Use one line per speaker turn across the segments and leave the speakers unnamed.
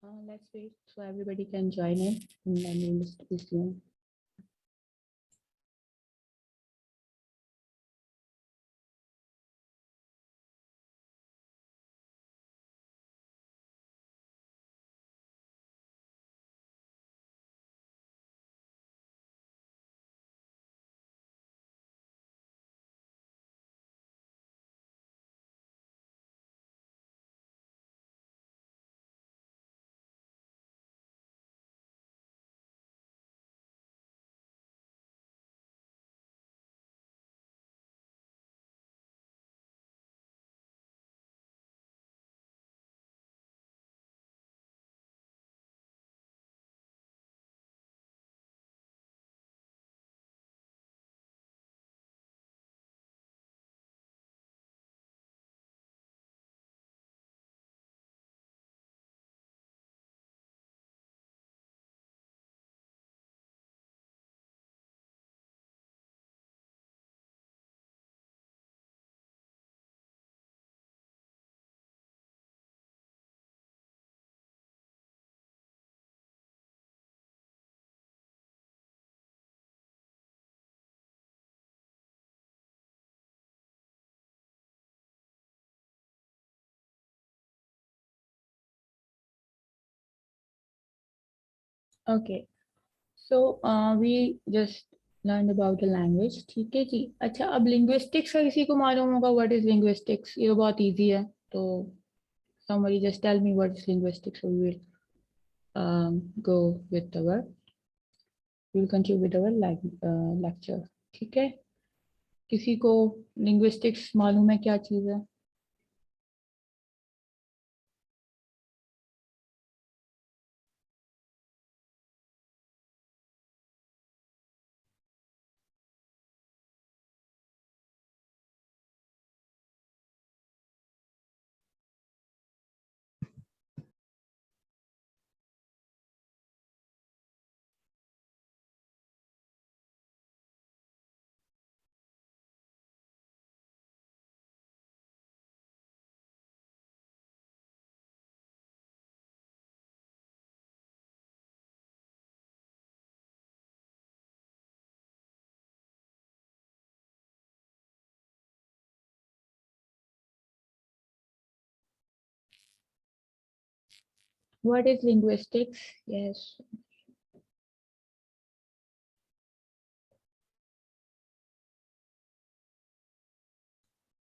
Let's wait so everybody can join in and then we'll resume. Okay, so we just learned about the language. ठीक है जी. अच्छा, अब linguistics का किसी को मालूम होगा what is linguistics? ये तो बहुत easy है. तो somebody just tell me what is linguistics, so we will go with our we will continue with our lecture. ठीक है. किसी को linguistics मालूम है क्या चीज़ है? What is linguistics? Yes.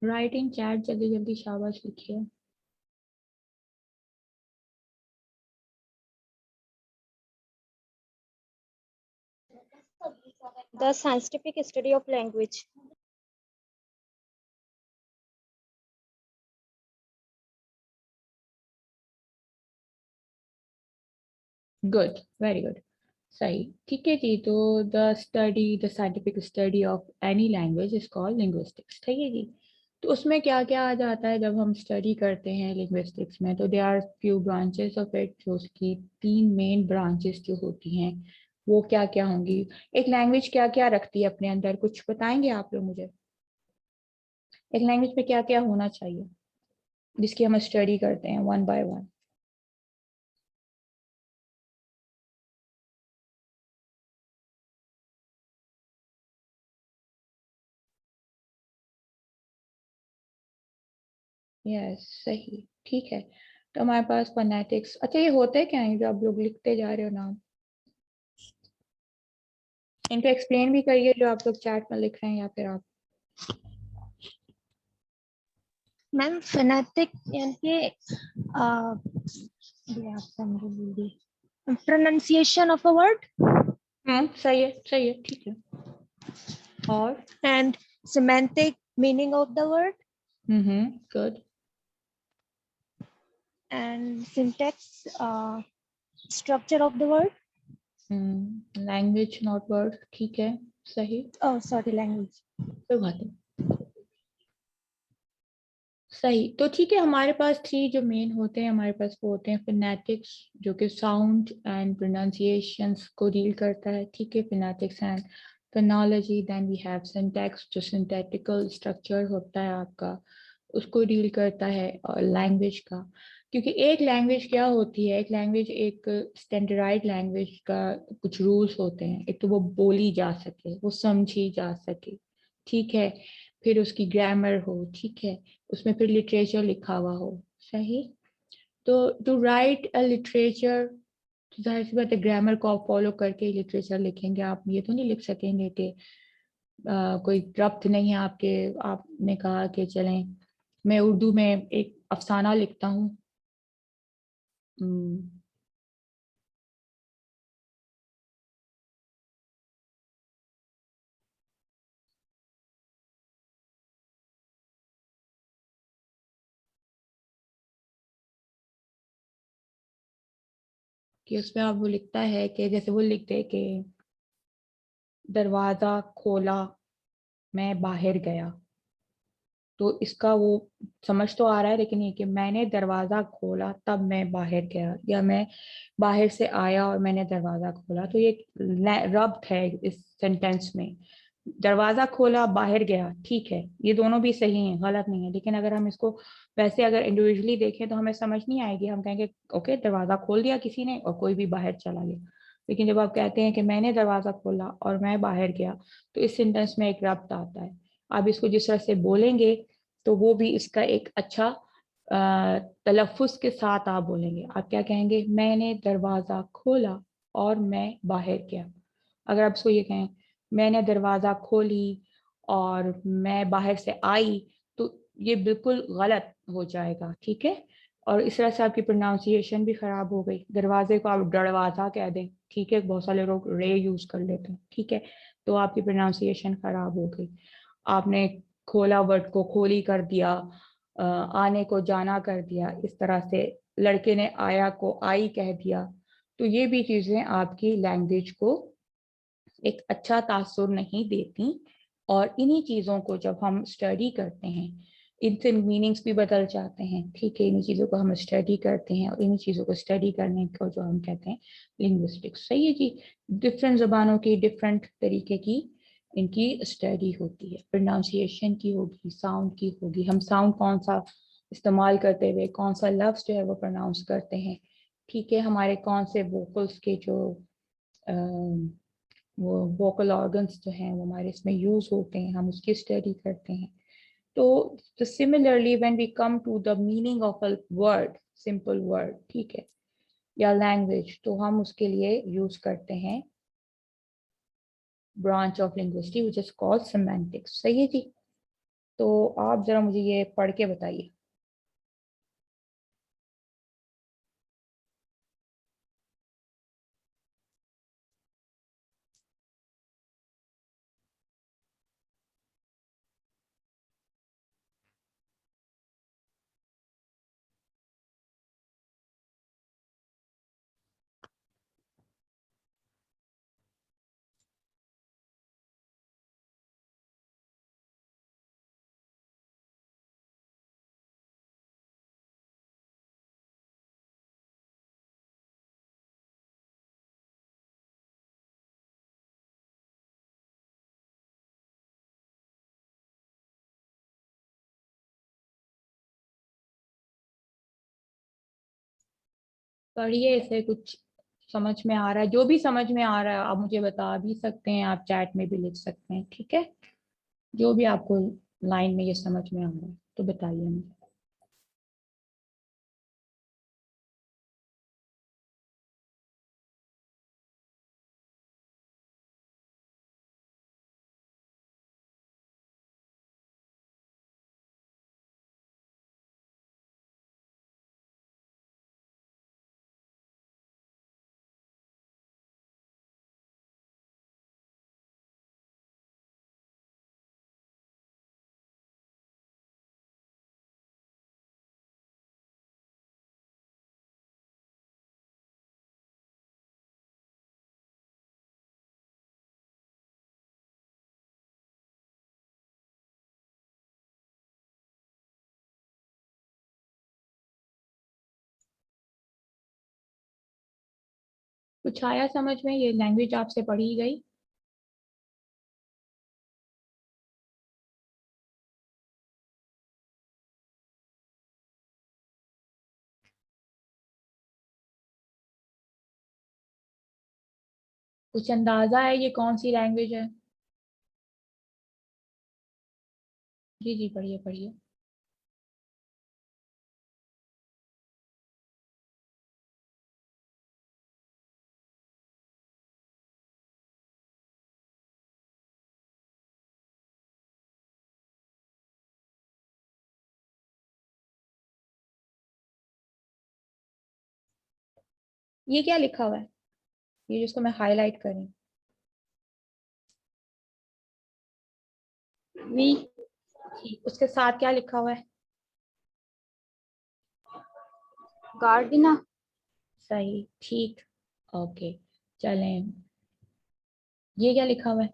Write in chat जल्दी जल्दी शाबाश लिखिए.
The scientific study of language.
Good, very good. सही. ठीक है जी. तो the scientific study of any language is called linguistics. ठीक है जी. तो उसमें क्या क्या आ जाता है जब हम स्टडी करते हैं linguistics में? तो there are few branches of it. जो उसकी 3 मेन ब्रांचेस जो होती हैं वो क्या क्या होंगी? एक लैंग्वेज क्या क्या रखती है अपने अंदर, कुछ बताएंगे आप लोग मुझे? एक लैंग्वेज में क्या क्या होना चाहिए जिसकी हम स्टडी करते हैं वन बाय वन? यस, सही. ठीक है. तो हमारे पास फोनेटिक्स. अच्छा, ये होते क्या है जो आप लोग लिखते जा रहे हो नाम? इनको एक्सप्लेन भी करिए जो आप लोग चैट में लिख रहे हैं, या फिर आप?
मैम phonetic यानी ये आप समझ pronunciation of a word
सही है, सही है. ठीक है. और
and semantic meaning of the word
good.
and syntax structure of the word.
Language not word. ठीक है, सही.
Oh, sorry, language.
कोई बात नहीं. सही. तो ठीक है, हमारे पास 3 जो मेन होते हैं हमारे पास वो होते हैं फोनेटिक्स जो कि साउंड एंड प्रोनाउंसिएशंस को डील करता है. ठीक है, phonetics and phonology. Then we have syntax जो सिंथेटिकल स्ट्रक्चर होता है आपका, उसको डील करता है, और लैंग्वेज का. क्योंकि एक लैंग्वेज क्या होती है, एक लैंग्वेज एक स्टैंडर्डाइज लैंग्वेज का कुछ रूल्स होते हैं। एक तो वो बोली जा सके, वो समझी जा सके, ठीक है, फिर उसकी ग्रामर हो, ठीक है, उसमें फिर लिटरेचर लिखा हुआ हो, सही। तो टू राइट अ लिटरेचर, जाहिर सी बात है ग्रामर को आप फॉलो करके ही लिटरेचर लिखेंगे। आप ये तो नहीं लिख सकेंगे कि कोई रब्त नहीं है आपके, आपने कहा कि चलें मैं उर्दू में एक अफसाना लिखता हूँ, कि उसमें आप वो लिखता है कि जैसे वो लिखते कि दरवाजा खोला मैं बाहर गया, तो इसका वो समझ तो आ रहा है, लेकिन ये कि मैंने दरवाजा खोला तब मैं बाहर गया, या मैं बाहर से आया और मैंने दरवाजा खोला, तो ये रब्त है इस सेंटेंस में। दरवाजा खोला बाहर गया, ठीक है, ये दोनों भी सही हैं, गलत नहीं है। लेकिन अगर हम इसको वैसे अगर इंडिविजुअली देखें तो हमें समझ नहीं आएगी। हम कहेंगे ओके दरवाजा खोल दिया किसी ने और कोई भी बाहर चला गया। लेकिन जब आप कहते हैं कि मैंने दरवाजा खोला और मैं बाहर गया, तो इस सेंटेंस में एक रब्त आता है। आप इसको जिस तरह से बोलेंगे तो वो भी इसका एक अच्छा तलफ्फुज के साथ आप बोलेंगे। आप क्या कहेंगे, मैंने दरवाजा खोला और मैं बाहर गया। अगर आप इसको ये कहें, मैंने दरवाजा खोली और मैं बाहर से आई, तो ये बिल्कुल गलत हो जाएगा, ठीक है। और इस तरह से आपकी प्रोनाउंसिएशन भी खराब हो गई। दरवाजे को आप दरवाजा कह दें, ठीक है, बहुत सारे लोग रे यूज कर लेते हैं, ठीक है, तो आपकी प्रोनाउंसिएशन खराब हो गई। आपने खोला वर्ड को खोली कर दिया, आने को जाना कर दिया, इस तरह से लड़के ने आया को आई कह दिया। तो ये भी चीजें आपकी लैंग्वेज को एक अच्छा तासुर नहीं देती। और इन्हीं चीज़ों को जब हम स्टडी करते हैं, इनसे मीनिंग्स भी बदल जाते हैं, ठीक है। इन्हीं चीज़ों को हम स्टडी करते हैं और इन्हीं चीज़ों को स्टडी करने को जो हम कहते हैं लिंग्विस्टिक्स, सही है जी। डिफरेंट ज़बानों की डिफरेंट तरीके की इनकी स्टडी होती है। प्रोनाउंसिएशन की होगी, साउंड की होगी, हम साउंड कौन सा इस्तेमाल करते हुए कौन सा लफ्ज़ जो है वो प्रोनाउंस करते हैं, ठीक है, हमारे कौन से वोकल्स के जो वो वोकल ऑर्गन्स जो हैं वो हमारे इसमें यूज होते हैं, हम उसकी स्टडी करते हैं। तो similarly when we come to the meaning of a word, simple word, ठीक है, या लैंग्वेज, तो हम उसके लिए यूज करते हैं branch of linguistics which is called semantics, सही है जी। तो आप जरा मुझे ये पढ़ के बताइए। पढ़िए, इसे कुछ समझ में आ रहा है, जो भी समझ में आ रहा है आप मुझे बता भी सकते हैं, आप चैट में भी लिख सकते हैं, ठीक है। जो भी आपको लाइन में ये समझ में आ रहा है तो बताइए मुझे। कुछ आया समझ में, ये लैंग्वेज आपसे पढ़ी गई। कुछ अंदाजा है ये कौन सी लैंग्वेज है? जी जी, पढ़िए पढ़िए। ये क्या लिखा हुआ है, ये जिसको मैं हाईलाइट करी?
वी।
ठीक, उसके साथ क्या लिखा हुआ है?
गार्डिना।
सही, ठीक। ओके, चलें। ये क्या लिखा हुआ है?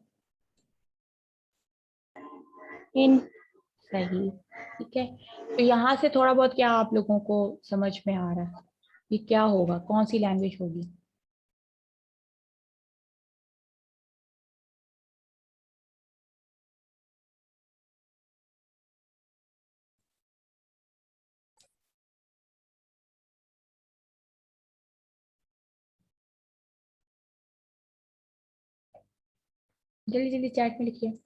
इन।
सही। ठीक है, तो यहाँ से थोड़ा बहुत क्या आप लोगों को समझ में आ रहा है, ये क्या होगा, कौन सी लैंग्वेज होगी? जल्दी जल्दी चैट में लिखिए।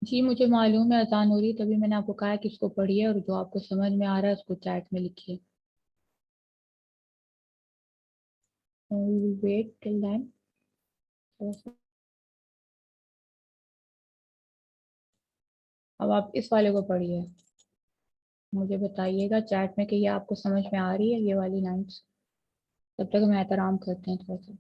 जी मुझे मालूम है अजान हो रही है, तभी मैंने आपको कहा है कि इसको पढ़िए और जो आपको समझ में आ रहा है उसको चैट में लिखिए। Wait till then. अब आप इस वाले को पढ़िए, मुझे बताइएगा चैट में कि ये आपको समझ में आ रही है ये वाली लाइंस। तब तक हम एहतराम करते हैं थोड़ा सा।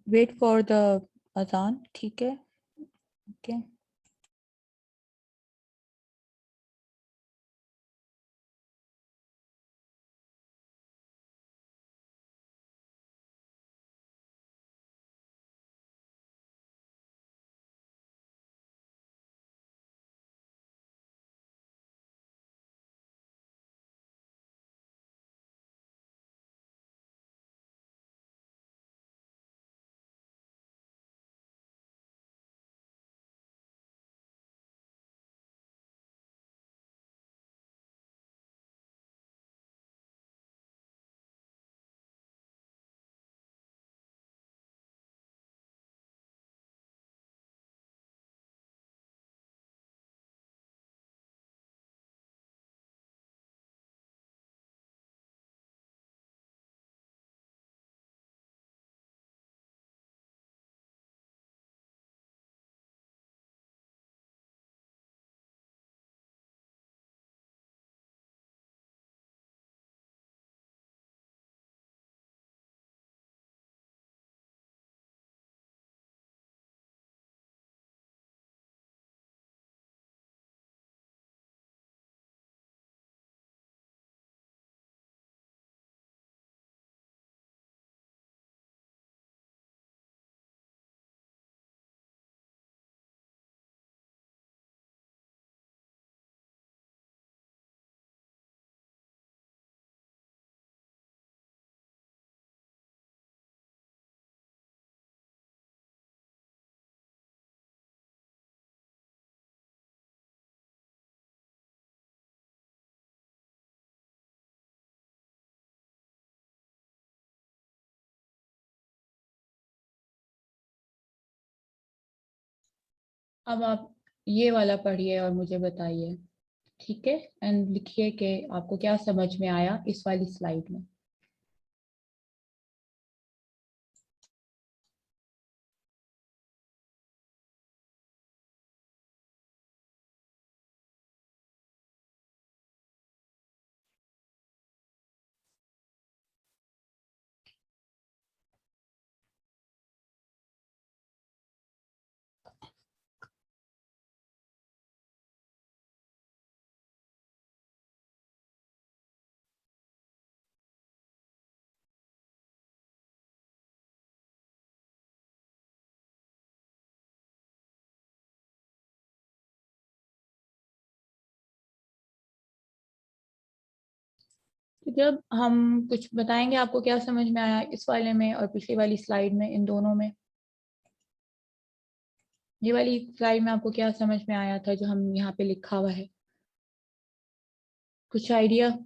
वेट फॉर द अजान, ठीक है। ओके। अब आप ये वाला पढ़िए और मुझे बताइए, ठीक है, एंड लिखिए कि आपको क्या समझ में आया इस वाली स्लाइड में। तो जब हम कुछ बताएंगे आपको क्या समझ में आया इस वाले में और पिछली वाली स्लाइड में, इन दोनों में। ये वाली स्लाइड में आपको क्या समझ में आया था जो हम यहाँ पे लिखा हुआ है, कुछ आइडिया?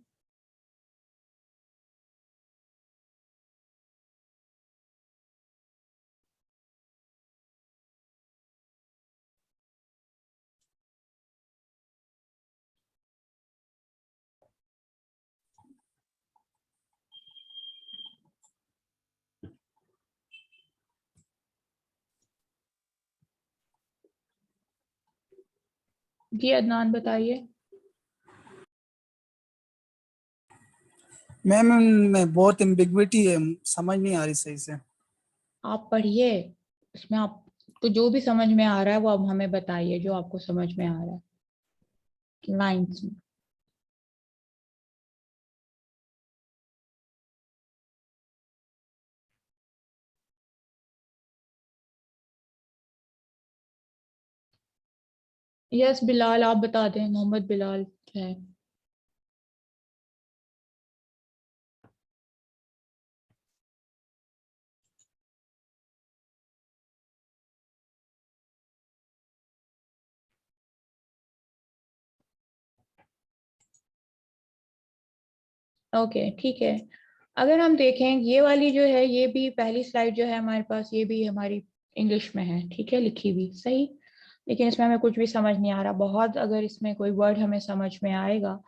जी अदनान बताइए।
मैम में बहुत एम्बिग्विटी है, समझ नहीं आ रही सही से।
आप पढ़िए, इसमें आपको जो भी समझ में आ रहा है वो अब हमें बताइए, जो आपको समझ में आ रहा है लाइन्स में। यस बिलाल, आप बता दें, मोहम्मद बिलाल है। ओके ठीक है। अगर हम देखें ये वाली जो है, ये भी पहली स्लाइड जो है हमारे पास, ये भी हमारी इंग्लिश में है, ठीक है, लिखी हुई सही। लेकिन इसमें हमें कुछ भी समझ नहीं आ रहा बहुत। अगर इसमें कोई वर्ड हमें समझ में आएगा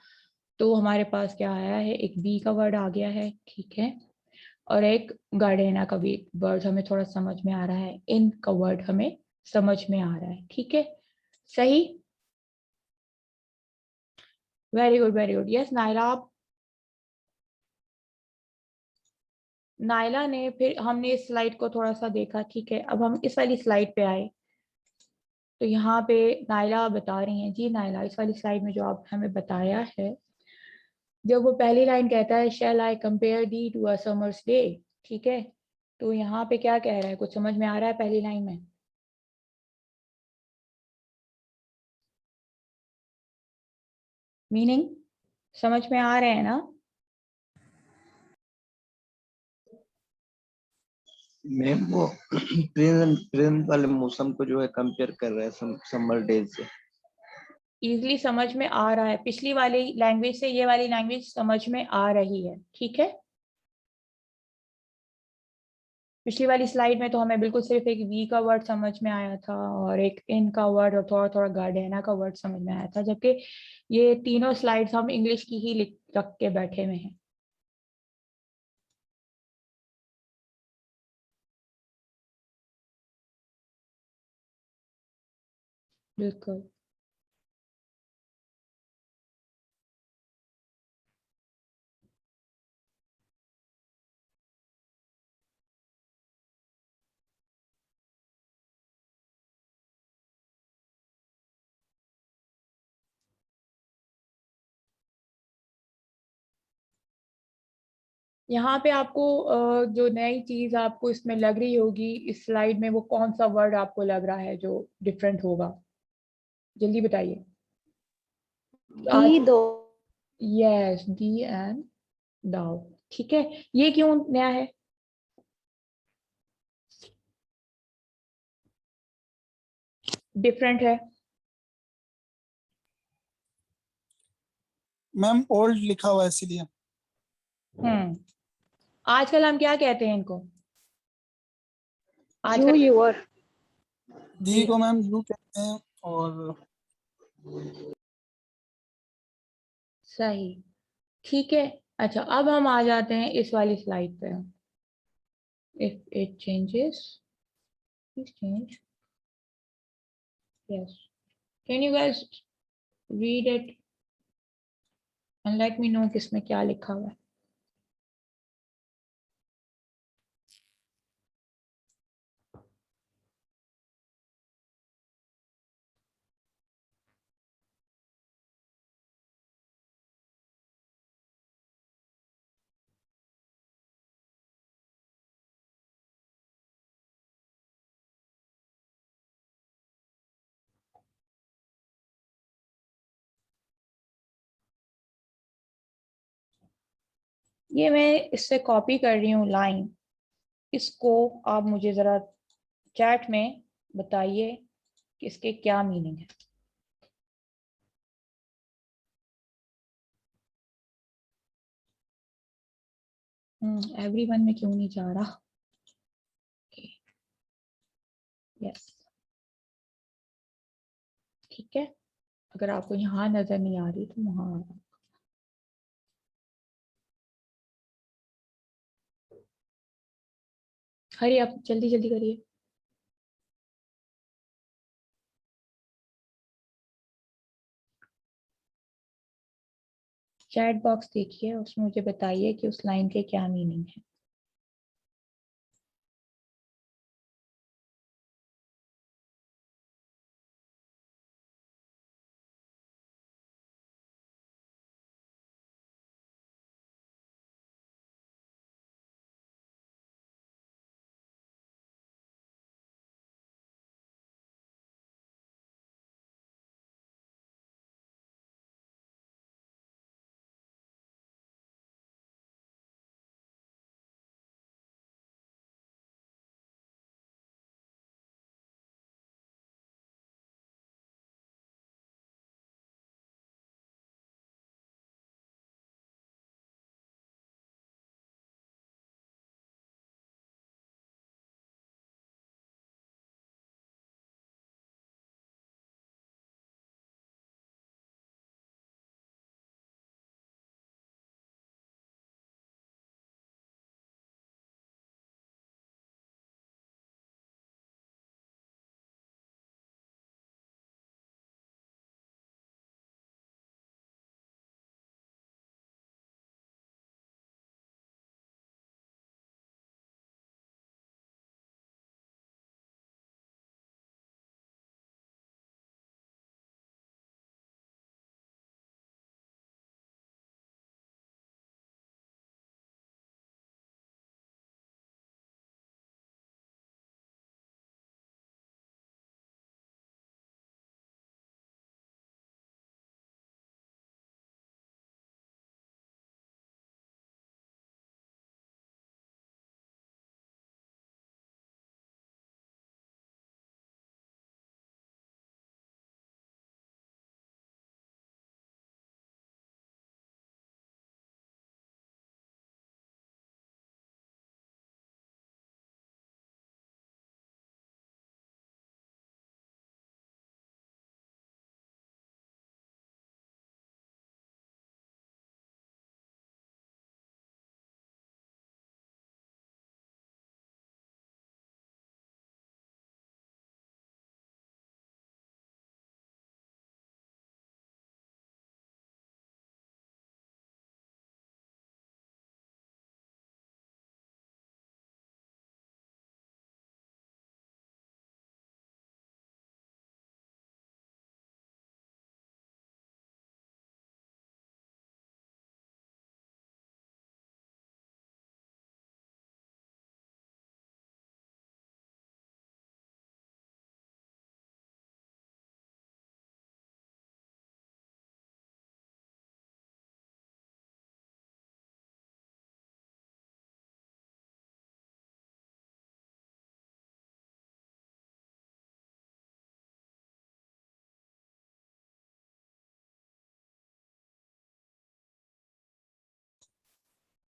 तो हमारे पास क्या आया है, एक बी का वर्ड आ गया है, ठीक है, और एक गार्डेना का भी वर्ड हमें थोड़ा समझ में आ रहा है, इन का वर्ड हमें समझ में आ रहा है, ठीक है, सही। Very good very good. Yes Naila, आप नायला ने, फिर हमने इस स्लाइड को थोड़ा सा देखा, ठीक है, अब हम इस वाली स्लाइड पे आए। तो यहाँ पे नायला बता रही हैं, जी नायला इस वाली स्लाइड में जो आप हमें बताया है, जब वो पहली लाइन कहता है shall I compare thee to a summer's day, ठीक है, तो यहाँ पे क्या कह रहा है, कुछ समझ में आ रहा है पहली लाइन में? मीनिंग समझ में आ रहे हैं ना?
मैम वो प्रेजेंट प्रेजेंट वाले मौसम को जो है कंपेयर कर रहा है समर डेज से।
इजीली समझ में आ रहा है, पिछली वाली लैंग्वेज से ये वाली लैंग्वेज समझ में आ रही है, ठीक है। पिछली वाली स्लाइड में तो हमें बिल्कुल सिर्फ एक वी का वर्ड समझ में आया था और एक इन का वर्ड और थोड़ा थोड़ा गार्डेना का वर्ड समझ में आया था, जबकि ये तीनों स्लाइड्स हम इंग्लिश की ही लिख रख के बैठे हुए हैं। बिल्कुल। यहाँ पे आपको जो नई चीज आपको इसमें लग रही होगी इस स्लाइड में, वो कौन सा वर्ड आपको लग रहा है जो डिफरेंट होगा, जल्दी बताइए। आज
दी दो।
यस, दी एंड दाउ, ठीक है। ये क्यों नया है? डिफरेंट है?
मैम ओल्ड लिखा हुआ है इसीलिए।
आजकल हम क्या कहते हैं इनको?
यू
आजकल
यूर।
दी को मैम यू कहते हैं और
सही, ठीक है। अच्छा, अब हम आ जाते हैं इस वाली स्लाइड पे। If it changes, please change, yes, can you guys read it and let me know किसमें क्या लिखा हुआ है। ये मैं इससे कॉपी कर रही हूँ लाइन, इसको आप मुझे जरा चैट में बताइए कि इसके क्या मीनिंग है। एवरीवन में क्यों नहीं जा रहा? यस, ठीक है। अगर आपको यहाँ नजर नहीं आ रही तो वहाँ, हरी आप जल्दी जल्दी करिए। चैट बॉक्स देखिए, उसमें मुझे बताइए कि उस लाइन के क्या मीनिंग है।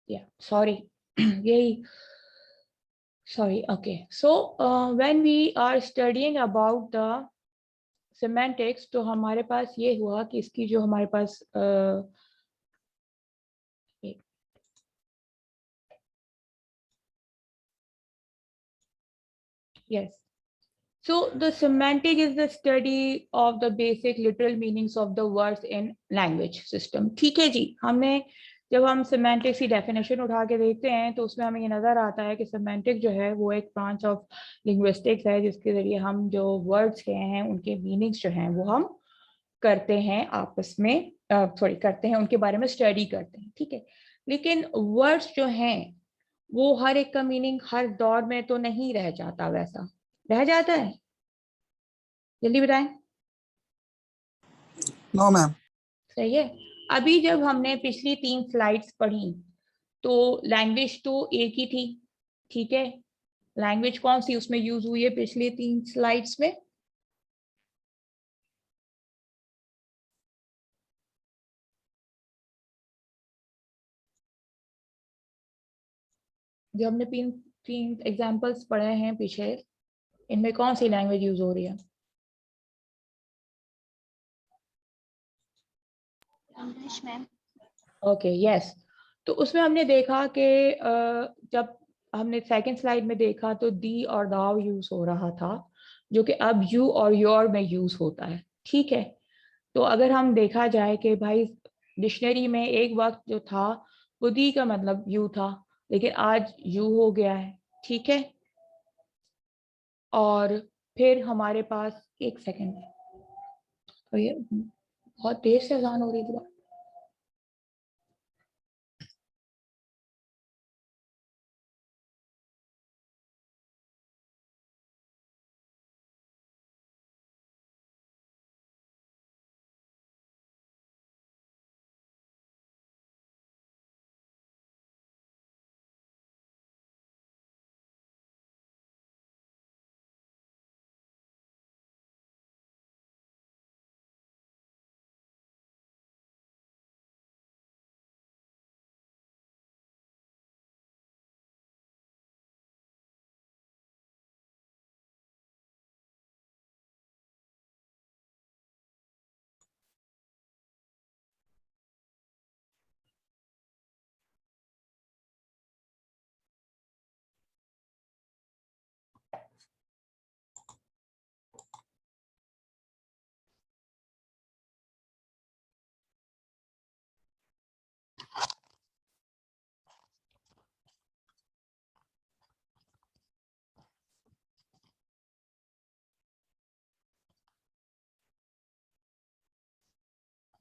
या सॉरी, यही sorry, okay, so when we are studying about the semantics, तो हमारे पास ये हुआ कि इसकी जो हमारे पास yes, so the semantic is the study of the basic literal meanings of the words in language system. ठीक है जी, हमने जब हम सेमेंटिक्स की डेफिनेशन उठा के देखते हैं तो उसमें हमें ये नजर आता है कि सेमेंटिक जो है वो एक ब्रांच ऑफ लिंग्विस्टिक्स है, जिसके जरिए हम जो वर्ड्स के हैं उनके मीनिंग्स जो हैं वो हम करते हैं आपस में, सॉरी करते हैं, उनके बारे में स्टडी करते हैं, ठीक है। लेकिन वर्ड्स जो हैं वो हर एक का मीनिंग हर दौर में तो नहीं रह जाता, वैसा रह जाता है, जल्दी बताएं।
No ma'am.
सही है। अभी जब हमने पिछली 3 स्लाइड्स पढ़ी तो लैंग्वेज तो एक ही थी, ठीक है। लैंग्वेज कौन सी उसमें यूज हुई है पिछली 3 स्लाइड्स में? जो हमने तीन एग्जांपल्स पढ़े हैं पीछे, इनमें कौन सी लैंग्वेज यूज हो रही है?
English ma'am.
Okay yes. तो उसमें हमने देखा कि जब हमने सेकंड स्लाइड में देखा तो दी और दाव यूज हो रहा था, जो कि अब यू और योर में यूज होता है, ठीक है। तो अगर हम देखा जाए कि भाई डिक्शनरी में एक वक्त जो था वो दी का मतलब यू था, लेकिन आज यू हो गया है, ठीक है। और फिर हमारे पास एक सेकंड, तो ये बहुत देर से अजान हो रही थी।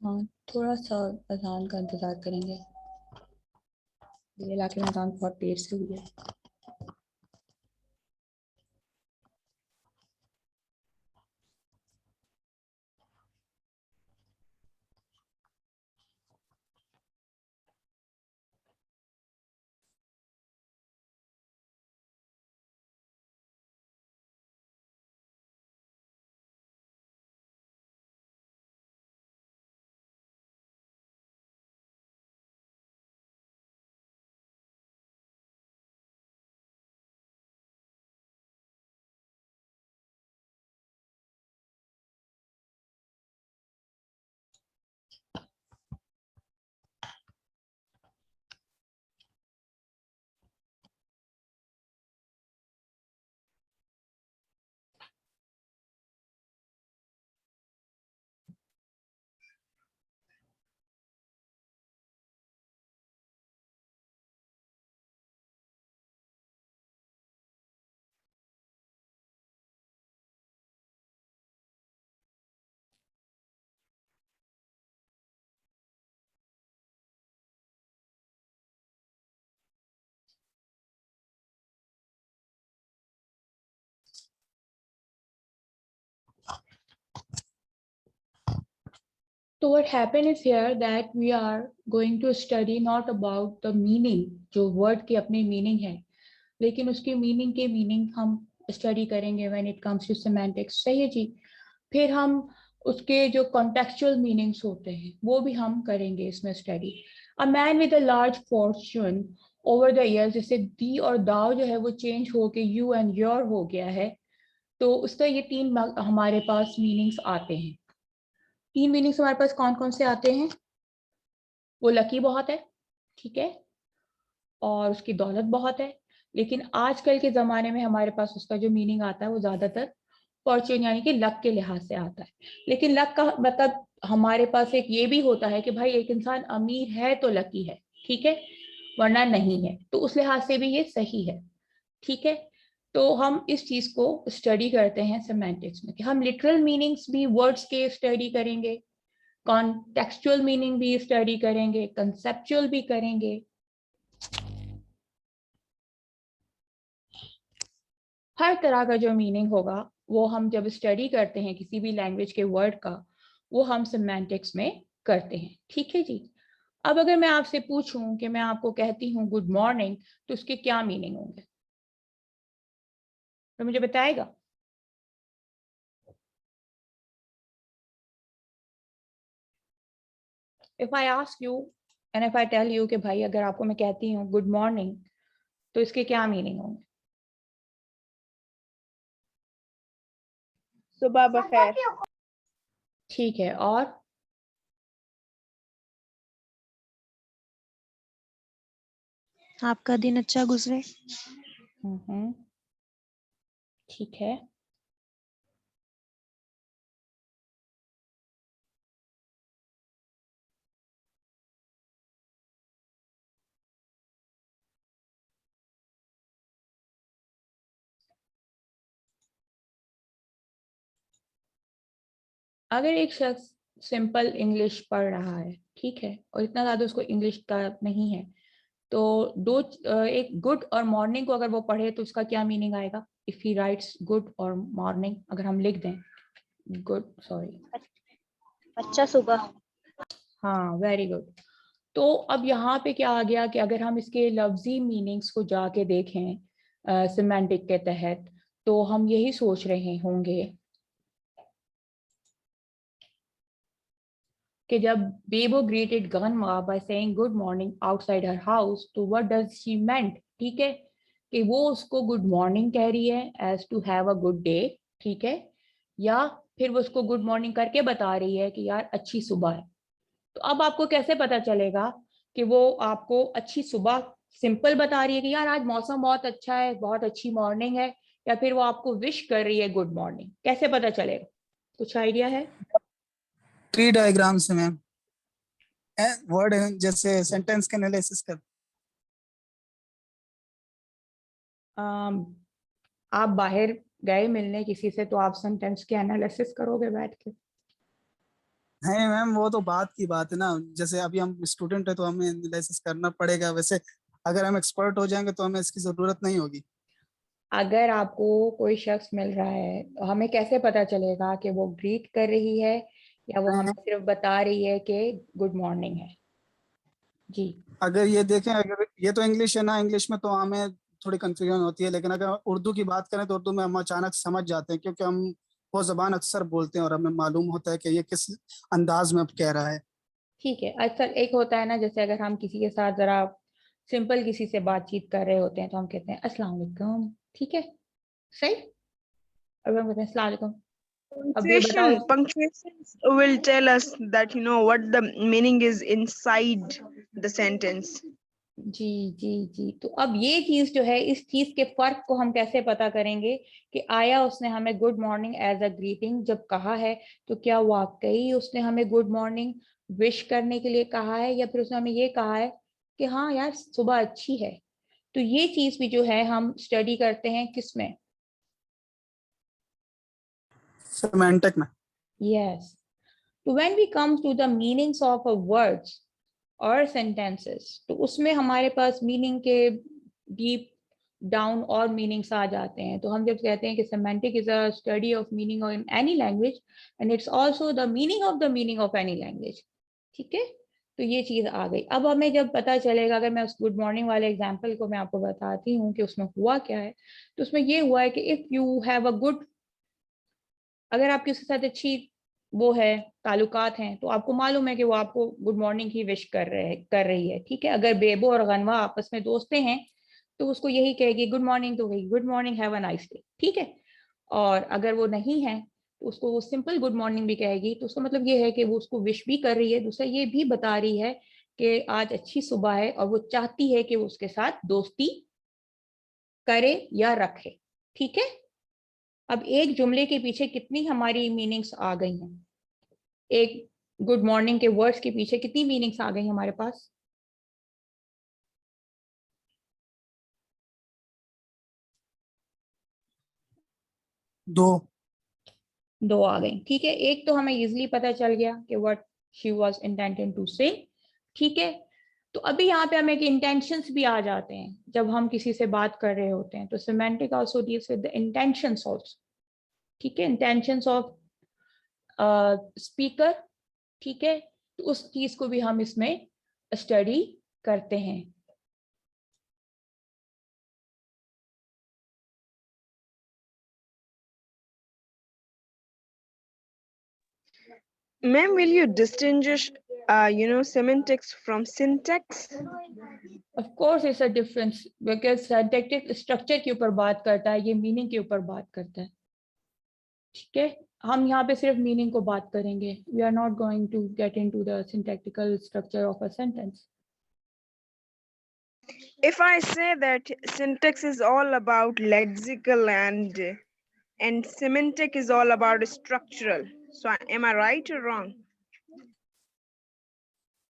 हाँ, थोड़ा सा अजान का इंतजार करेंगे, ये इलाके में अजान बहुत देर से हुई है। So what happened is here that we are going to study not about the meaning, जो word के अपने meaning है, लेकिन उसके meaning के meaning हम study करेंगे when it comes to semantics, सही है जी। फिर हम उसके जो contextual meanings होते हैं वो भी हम करेंगे इसमें study. A man with a large fortune over the years जैसे दी और दाव जो है वो चेंज होके यू एंड योर हो गया है, तो उसका ये तीन हमारे पास मीनिंग्स आते हैं। तीन मीनिंग्स हमारे पास कौन कौन से आते हैं? वो लकी बहुत है, ठीक है, और उसकी दौलत बहुत है, लेकिन आजकल के ज़माने में हमारे पास उसका जो मीनिंग आता है वो ज़्यादातर फॉर्च्यून यानी कि लक के लिहाज से आता है। लेकिन लक का मतलब हमारे पास एक ये भी होता है कि भाई एक इंसान अमीर है तो लकी है, ठीक है, वरना नहीं है, तो उस लिहाज से भी ये सही है, ठीक है। तो हम इस चीज को स्टडी करते हैं सेमेंटिक्स में कि हम लिटरल मीनिंग्स भी वर्ड्स के स्टडी करेंगे, कॉन्टेक्सचुअल मीनिंग भी स्टडी करेंगे, कंसेप्चुअल भी करेंगे। हर तरह का जो मीनिंग होगा वो हम जब स्टडी करते हैं किसी भी लैंग्वेज के वर्ड का, वो हम सेमेंटिक्स में करते हैं, ठीक है जी। अब अगर मैं आपसे पूछूं कि मैं आपको कहती हूँ गुड मॉर्निंग, तो उसके क्या मीनिंग होंगे, तो मुझे बताएगा? If I ask you and if I tell you कि भाई अगर आपको मैं कहती हूँ गुड मॉर्निंग, तो इसके क्या मीनिंग होंगे?
सुबह बखैर।
ठीक है, और
आपका दिन अच्छा गुजरे।
ठीक है, अगर एक शख्स सिंपल इंग्लिश पढ़ रहा है, ठीक है, और इतना ज्यादा उसको इंग्लिश का नहीं है, तो एक गुड और मॉर्निंग को अगर वो पढ़े तो उसका क्या मीनिंग आएगा? इफ ही राइट्स गुड और मॉर्निंग, अगर हम लिख दें गुड, सॉरी,
अच्छा सुबह।
हाँ वेरी गुड। तो अब यहाँ पे क्या आ गया कि अगर हम इसके लफ्जी मीनिंग्स को जाके देखें सिमेंटिक के तहत, तो हम यही सोच रहे होंगे कि जब Bebo greeted Ganma by saying good morning outside her house, तो व्हाट डज शी मेंट, ठीक है, कि वो उसको गुड मॉर्निंग कह रही है as to have a good day, ठीक है, या फिर वो उसको गुड मॉर्निंग करके बता रही है कि यार अच्छी सुबह है। तो अब आपको कैसे पता चलेगा कि वो आपको अच्छी सुबह सिंपल बता रही है कि यार आज मौसम बहुत अच्छा है, बहुत अच्छी मॉर्निंग है, या फिर वो आपको विश कर रही है गुड मॉर्निंग? कैसे पता चलेगा, कुछ आइडिया है?
ट्री डायग्राम से मैम, वर्ड जैसे सेंटेंस के एनालिसिस कर।
आप बाहर गए मिलने किसी से तो आप सेंटेंस के एनालिसिस करोगे बैठ के?
है मैम, वो तो बात की बात है ना, जैसे अभी हम स्टूडेंट है तो हमें एनालिसिस करना पड़ेगा, वैसे अगर हम एक्सपर्ट हो जाएंगे तो हमें इसकी जरूरत नहीं होगी।
अगर आपको कोई शख्स मिल रहा है तो हमें कैसे पता चलेगा कि वो ग्रीट कर रही है या वो हमें सिर्फ बता रही है कि गुड मॉर्निंग है? जी,
अगर ये देखें, अगर ये तो इंग्लिश है ना, इंग्लिश में तो हमें थोड़ी कंफ्यूजन होती है, लेकिन अगर उर्दू की बात करें तो उर्दू में हम अचानक समझ जाते हैं, क्योंकि हम वो जबान अक्सर बोलते हैं और हमें मालूम होता है कि ये किस अंदाज में अब कह रहा है।
ठीक है। अक्सर एक होता है ना, जैसे अगर हम किसी के साथ जरा सिंपल किसी से बातचीत कर रहे होते हैं तो हम कहते हैं अस्सलाम वालेकुम, ठीक है, सही, और हम कहते हैं अस्सलाम वालेकुम। अब ये बताओ,
Punctuations will tell us that what the meaning is inside the sentence.
जी जी जी, तो अब ये चीज जो है, इस चीज के फर्क को हम कैसे पता करेंगे कि आया उसने हमें good morning as a greeting जब कहा है, तो क्या वाकई उसने हमें गुड मॉर्निंग विश करने के लिए कहा है, या फिर उसने हमें ये कहा है कि हाँ यार सुबह अच्छी है? तो ये चीज भी जो है हम स्टडी करते हैं किसमें?
सेमेंटिक में।
यस। तो when we come to the meanings of a words और सेंटेंसेस, तो उसमें हमारे पास मीनिंग के डीप डाउन और मीनिंग्स आ जाते हैं। तो हम जब कहते हैं कि semantic is a study of meaning in any language and it's also the meaning of any language, ठीक है। तो ये चीज आ गई। अब हमें जब पता चलेगा, अगर मैं उस गुड मॉर्निंग वाले एग्जाम्पल को मैं आपको बताती हूँ कि उसमें हुआ क्या है, तो उसमें ये हुआ है कि if you have a good, अगर आपकी उसके साथ अच्छी वो है, ताल्लुकात हैं, तो आपको मालूम है कि वो आपको गुड मॉर्निंग ही विश कर रही है, ठीक है। अगर बेबो और गनवा आपस में दोस्तें हैं तो उसको यही कहेगी गुड मॉर्निंग, तो कहेगी good morning, have a nice day, ठीक है। और अगर वो नहीं है तो उसको वो सिंपल गुड मॉर्निंग भी कहेगी, तो उसका मतलब ये है कि वो उसको विश भी कर रही है, दूसरा ये भी बता रही है कि आज अच्छी सुबह है और वो चाहती है कि वो उसके साथ दोस्ती करे या रखे, ठीक है। अब एक जुमले के पीछे कितनी हमारी मीनिंग्स आ गई हैं, एक गुड मॉर्निंग के वर्ड्स के पीछे कितनी मीनिंग्स आ गई हमारे पास? दो आ गई, ठीक है। एक तो हमें इजीली पता चल गया कि what she was intended to say, ठीक है। तो अभी यहाँ पे हमें इंटेंशंस भी आ जाते हैं जब हम किसी से बात कर रहे होते हैं, तो semantic also deals with the intentions also, ठीक है, इंटेंशंस ऑफ स्पीकर, ठीक है। तो उस चीज को भी हम इसमें स्टडी करते हैं।
Ma'am, will you distinguish, semantics from syntax?
Of course it's a difference, because syntactic structure के ऊपर बात करता है, ये मीनिंग के ऊपर बात करता है, ठीक है। हम यहाँ पे सिर्फ मीनिंग को बात करेंगे, we are not going to get into the syntactical structure of a sentence.
If I say that syntax is all about lexical and semantic is all about structural, so am I right or wrong?